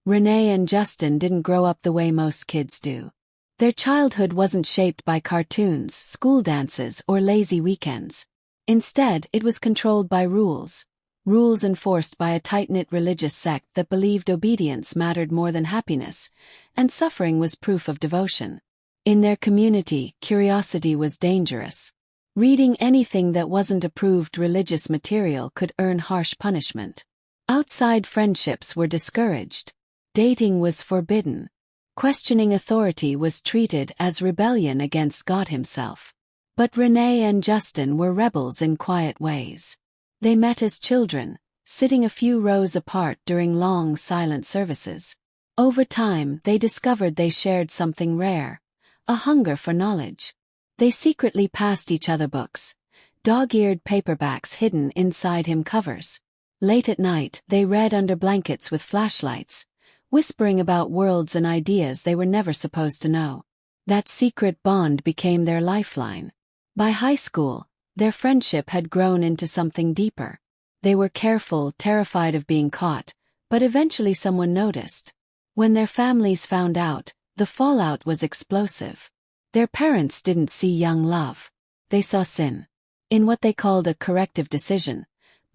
Renee and Justin didn't grow up the way most kids do. Their childhood wasn't shaped by cartoons, school dances, or lazy weekends. Instead, it was controlled by rules. Rules enforced by a tight-knit religious sect that believed obedience mattered more than happiness, and suffering was proof of devotion. In their community, curiosity was dangerous. Reading anything that wasn't approved religious material could earn harsh punishment. Outside friendships were discouraged. Dating was forbidden. Questioning authority was treated as rebellion against God himself. But Renee and Justin were rebels in quiet ways. They met as children, sitting a few rows apart during long, silent services. Over time, they discovered they shared something rare, a hunger for knowledge. They secretly passed each other books, dog-eared paperbacks hidden inside hymn covers. Late at night, they read under blankets with flashlights, whispering about worlds and ideas they were never supposed to know. That secret bond became their lifeline. By high school, their friendship had grown into something deeper. They were careful, terrified of being caught, but eventually someone noticed. When their families found out, the fallout was explosive. Their parents didn't see young love. They saw sin. In what they called a corrective decision,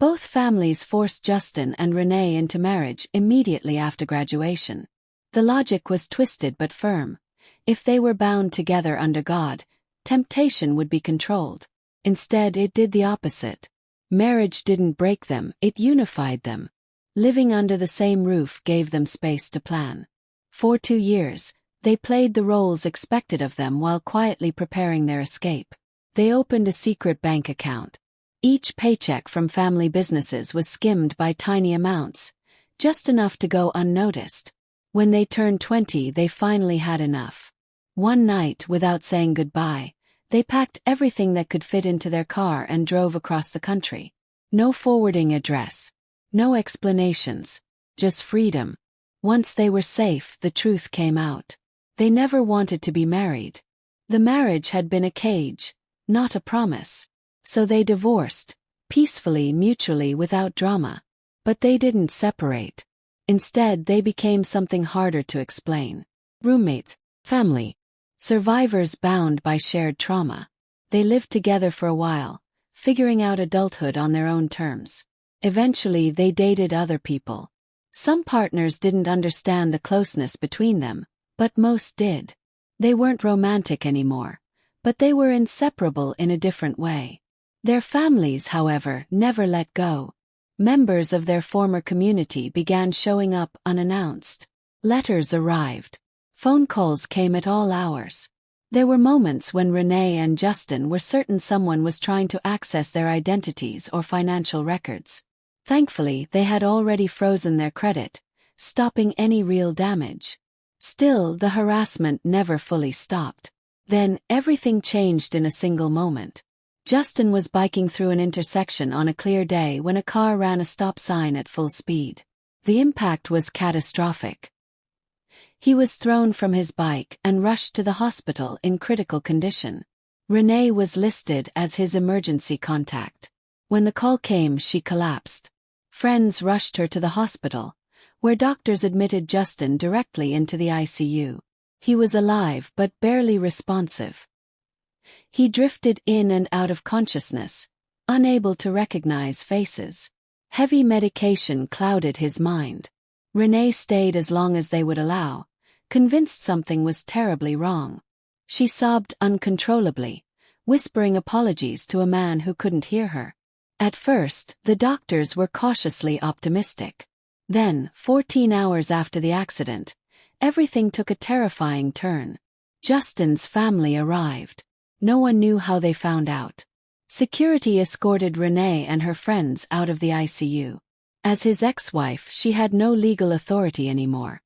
both families forced Justin and Renee into marriage immediately after graduation. The logic was twisted but firm. If they were bound together under God, temptation would be controlled. Instead, it did the opposite. Marriage didn't break them, it unified them. Living under the same roof gave them space to plan. For 2 years, they played the roles expected of them while quietly preparing their escape. They opened a secret bank account. Each paycheck from family businesses was skimmed by tiny amounts, just enough to go unnoticed. When they turned 20, they finally had enough. One night, without saying goodbye, they packed everything that could fit into their car and drove across the country. No forwarding address. No explanations. Just freedom. Once they were safe, the truth came out. They never wanted to be married. The marriage had been a cage, not a promise. So they divorced, peacefully, mutually, without drama. But they didn't separate. Instead, they became something harder to explain. Roommates, family, survivors bound by shared trauma. They lived together for a while, figuring out adulthood on their own terms. Eventually, they dated other people. Some partners didn't understand the closeness between them, but most did. They weren't romantic anymore, but they were inseparable in a different way. Their families, however, never let go. Members of their former community began showing up unannounced. Letters arrived. Phone calls came at all hours. There were moments when Renee and Justin were certain someone was trying to access their identities or financial records. Thankfully, they had already frozen their credit, stopping any real damage. Still, the harassment never fully stopped. Then, everything changed in a single moment. Justin was biking through an intersection on a clear day when a car ran a stop sign at full speed. The impact was catastrophic. He was thrown from his bike and rushed to the hospital in critical condition. Renee was listed as his emergency contact. When the call came, she collapsed. Friends rushed her to the hospital, where doctors admitted Justin directly into the ICU. He was alive but barely responsive. He drifted in and out of consciousness, unable to recognize faces. Heavy medication clouded his mind. Renee stayed as long as they would allow, convinced something was terribly wrong. She sobbed uncontrollably, whispering apologies to a man who couldn't hear her. At first, the doctors were cautiously optimistic. Then, 14 hours after the accident, everything took a terrifying turn. Justin's family arrived. No one knew how they found out. Security escorted Renee and her friends out of the ICU. As his ex-wife, she had no legal authority anymore.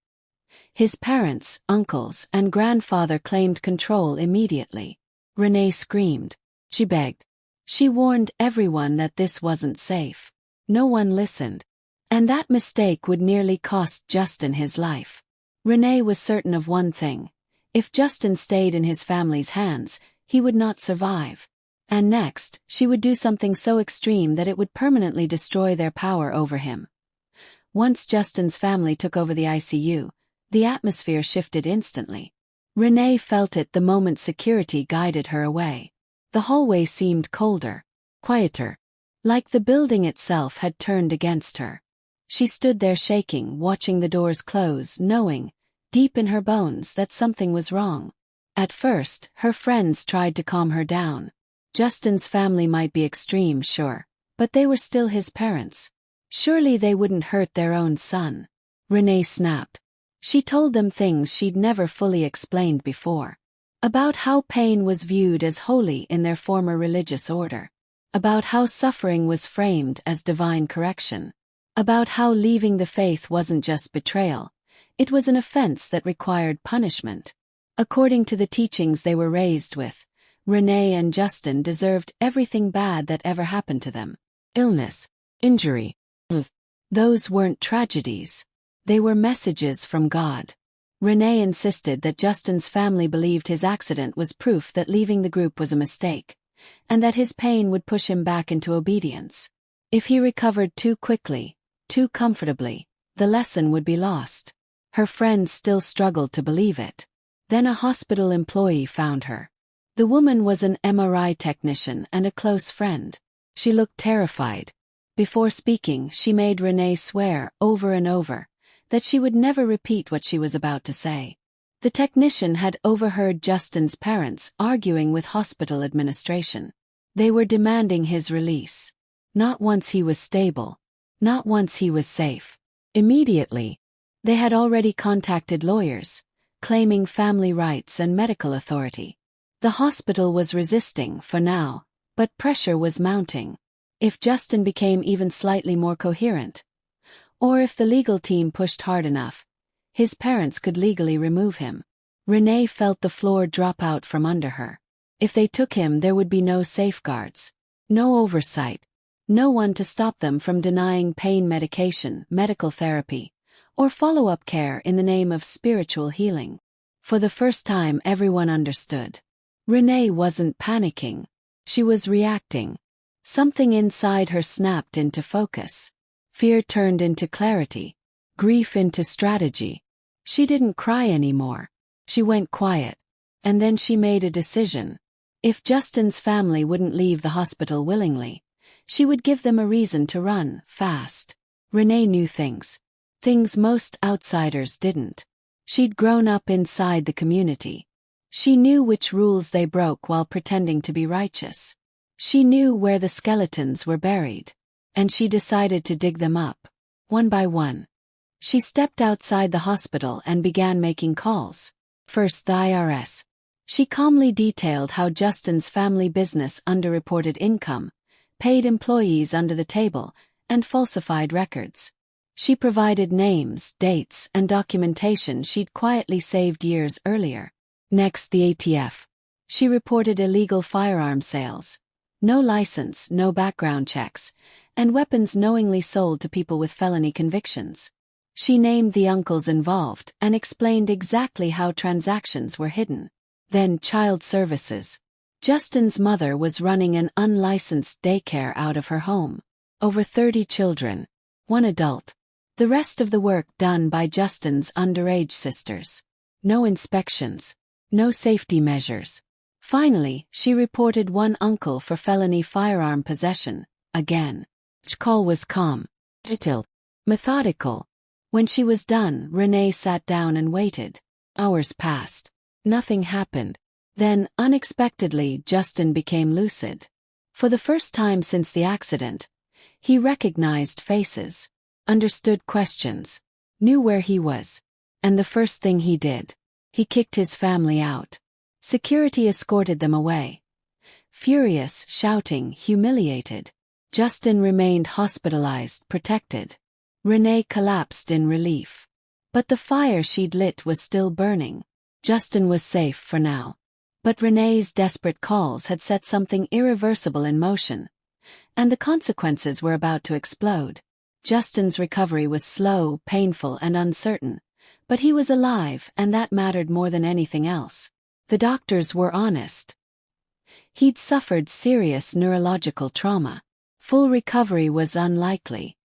His parents, uncles, and grandfather claimed control immediately. Renee screamed. She begged. She warned everyone that this wasn't safe. No one listened. And that mistake would nearly cost Justin his life. Renee was certain of one thing. If Justin stayed in his family's hands, he would not survive. And next, she would do something so extreme that it would permanently destroy their power over him. Once Justin's family took over the ICU, the atmosphere shifted instantly. Renee felt it the moment security guided her away. The hallway seemed colder, quieter, like the building itself had turned against her. She stood there shaking, watching the doors close, knowing, deep in her bones, that something was wrong. At first, her friends tried to calm her down. Justin's family might be extreme, sure, but they were still his parents. Surely they wouldn't hurt their own son. Renee snapped. She told them things she'd never fully explained before. About how pain was viewed as holy in their former religious order. About how suffering was framed as divine correction. About how leaving the faith wasn't just betrayal. It was an offense that required punishment. According to the teachings they were raised with, Renee and Justin deserved everything bad that ever happened to them. Illness, injury. Those weren't tragedies. They were messages from God. Renee insisted that Justin's family believed his accident was proof that leaving the group was a mistake, and that his pain would push him back into obedience. If he recovered too quickly, too comfortably, the lesson would be lost. Her friends still struggled to believe it. Then a hospital employee found her. The woman was an MRI technician and a close friend. She looked terrified. Before speaking, she made Renee swear over and over that she would never repeat what she was about to say. The technician had overheard Justin's parents arguing with hospital administration. They were demanding his release. Not once he was stable. Not once he was safe. Immediately, they had already contacted lawyers, claiming family rights and medical authority. The hospital was resisting for now, but pressure was mounting. If Justin became even slightly more coherent, or if the legal team pushed hard enough, his parents could legally remove him. Renee felt the floor drop out from under her. If they took him, there would be no safeguards, no oversight, no one to stop them from denying pain medication, medical therapy, or follow-up care in the name of spiritual healing. For the first time, everyone understood. Renee wasn't panicking. She was reacting. Something inside her snapped into focus. Fear turned into clarity. Grief into strategy. She didn't cry anymore. She went quiet. And then she made a decision. If Justin's family wouldn't leave the hospital willingly, she would give them a reason to run, fast. Renee knew things. Things most outsiders didn't. She'd grown up inside the community. She knew which rules they broke while pretending to be righteous. She knew where the skeletons were buried. And she decided to dig them up, one by one. She stepped outside the hospital and began making calls. First the IRS. She calmly detailed how Justin's family business underreported income, paid employees under the table, and falsified records. She provided names, dates, and documentation she'd quietly saved years earlier. Next the ATF. She reported illegal firearm sales. No license, no background checks, and weapons knowingly sold to people with felony convictions. She named the uncles involved and explained exactly how transactions were hidden. Then child services. Justin's mother was running an unlicensed daycare out of her home. Over 30 children. One adult. The rest of the work done by Justin's underage sisters. No inspections. No safety measures. Finally, she reported one uncle for felony firearm possession, again. Each call was calm, detailed, methodical. When she was done, Renee sat down and waited. Hours passed. Nothing happened. Then, unexpectedly, Justin became lucid. For the first time since the accident, he recognized faces, understood questions, knew where he was. And the first thing he did, he kicked his family out. Security escorted them away. Furious, shouting, humiliated. Justin remained hospitalized, protected. Renee collapsed in relief. But the fire she'd lit was still burning. Justin was safe for now. But Renee's desperate calls had set something irreversible in motion. And the consequences were about to explode. Justin's recovery was slow, painful, and uncertain. But he was alive, and that mattered more than anything else. The doctors were honest. He'd suffered serious neurological trauma. Full recovery was unlikely.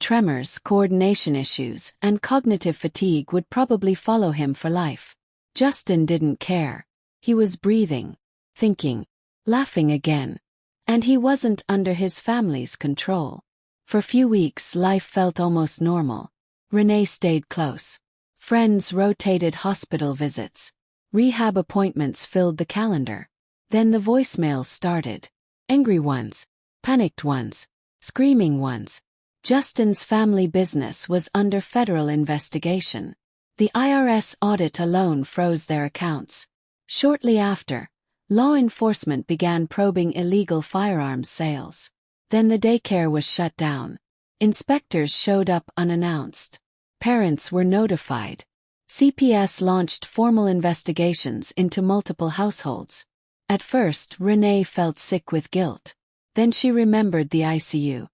tremors, coordination issues, and cognitive fatigue would probably follow him for life. Justin didn't care. He was breathing, thinking, laughing again. And he wasn't under his family's control. For few weeks, life felt almost normal. Renee stayed close. Friends rotated hospital visits. Rehab appointments filled the calendar. Then the voicemails started. Angry ones, panicked ones, screaming ones. Justin's family business was under federal investigation. The IRS audit alone froze their accounts. Shortly after, law enforcement began probing illegal firearms sales. Then the daycare was shut down. Inspectors showed up unannounced. Parents were notified. CPS launched formal investigations into multiple households. At first, Renee felt sick with guilt. Then she remembered the ICU.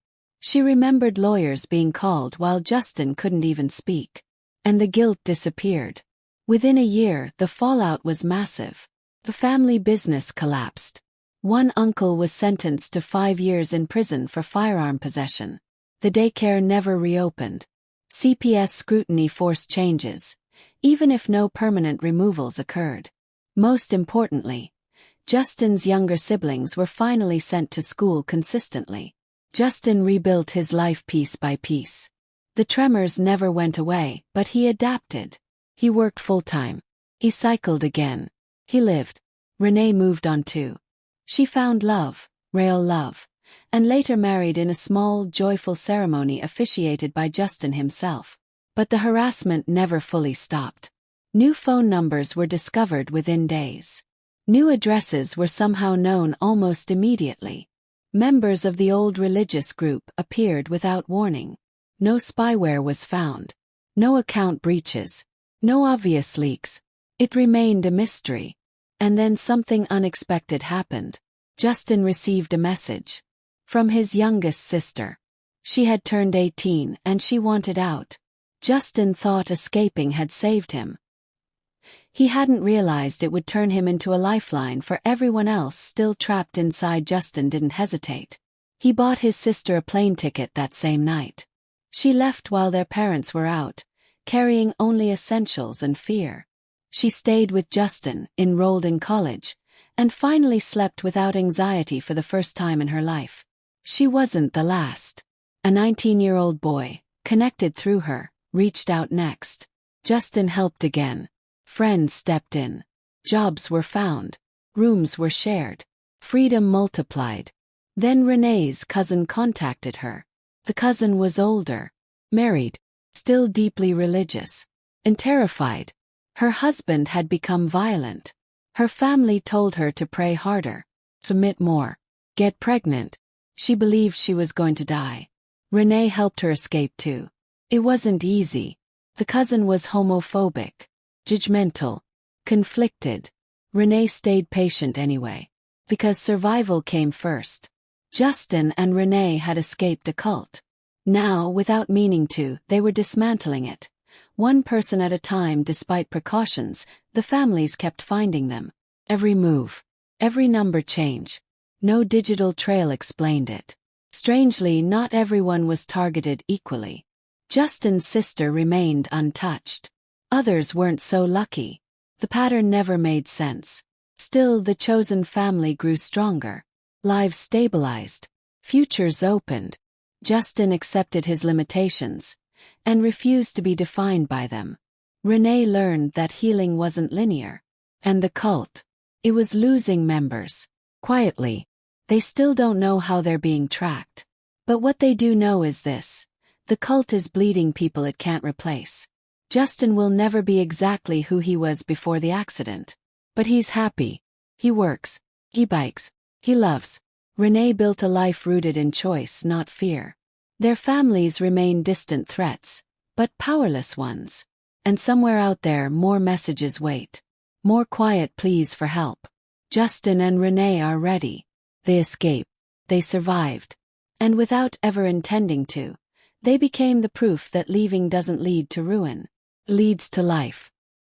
She remembered lawyers being called while Justin couldn't even speak. And the guilt disappeared. Within a year, the fallout was massive. The family business collapsed. One uncle was sentenced to 5 years in prison for firearm possession. The daycare never reopened. CPS scrutiny forced changes, even if no permanent removals occurred. Most importantly, Justin's younger siblings were finally sent to school consistently. Justin rebuilt his life piece by piece. The tremors never went away, but he adapted. He worked full-time. He cycled again. He lived. Renee moved on too. She found love, real love, and later married in a small, joyful ceremony officiated by Justin himself. But the harassment never fully stopped. New phone numbers were discovered within days. New addresses were somehow known almost immediately. Members of the old religious group appeared without warning. No spyware was found. No account breaches. No obvious leaks. It remained a mystery. And then something unexpected happened. Justin received a message from his youngest sister. She had turned 18 and she wanted out. Justin thought escaping had saved him. He hadn't realized it would turn him into a lifeline for everyone else still trapped inside. Justin didn't hesitate. He bought his sister a plane ticket that same night. She left while their parents were out, carrying only essentials and fear. She stayed with Justin, enrolled in college, and finally slept without anxiety for the first time in her life. She wasn't the last. A 19-year-old boy, connected through her, reached out next. Justin helped again. Friends stepped in. Jobs were found. Rooms were shared. Freedom multiplied. Then Renee's cousin contacted her. The cousin was older, married, still deeply religious, and terrified. Her husband had become violent. Her family told her to pray harder, commit more, get pregnant. She believed she was going to die. Renee helped her escape too. It wasn't easy. The cousin was homophobic, judgmental, conflicted. Renee stayed patient anyway, because survival came first. Justin and Renee had escaped a cult. Now, without meaning to, they were dismantling it. One person at a time. Despite precautions, the families kept finding them. Every move, every number change. No digital trail explained it. Strangely, not everyone was targeted equally. Justin's sister remained untouched. Others weren't so lucky. The pattern never made sense. Still, the chosen family grew stronger. Lives stabilized. Futures opened. Justin accepted his limitations and refused to be defined by them. Renee learned that healing wasn't linear. And the cult, it was losing members. Quietly. They still don't know how they're being tracked. But what they do know is this. The cult is bleeding people it can't replace. Justin will never be exactly who he was before the accident. But he's happy. He works. He bikes. He loves. Renee built a life rooted in choice, not fear. Their families remain distant threats, but powerless ones. And somewhere out there more messages wait. More quiet pleas for help. Justin and Renee are ready. They escaped. They survived. And without ever intending to, they became the proof that leaving doesn't lead to ruin. It leads to life.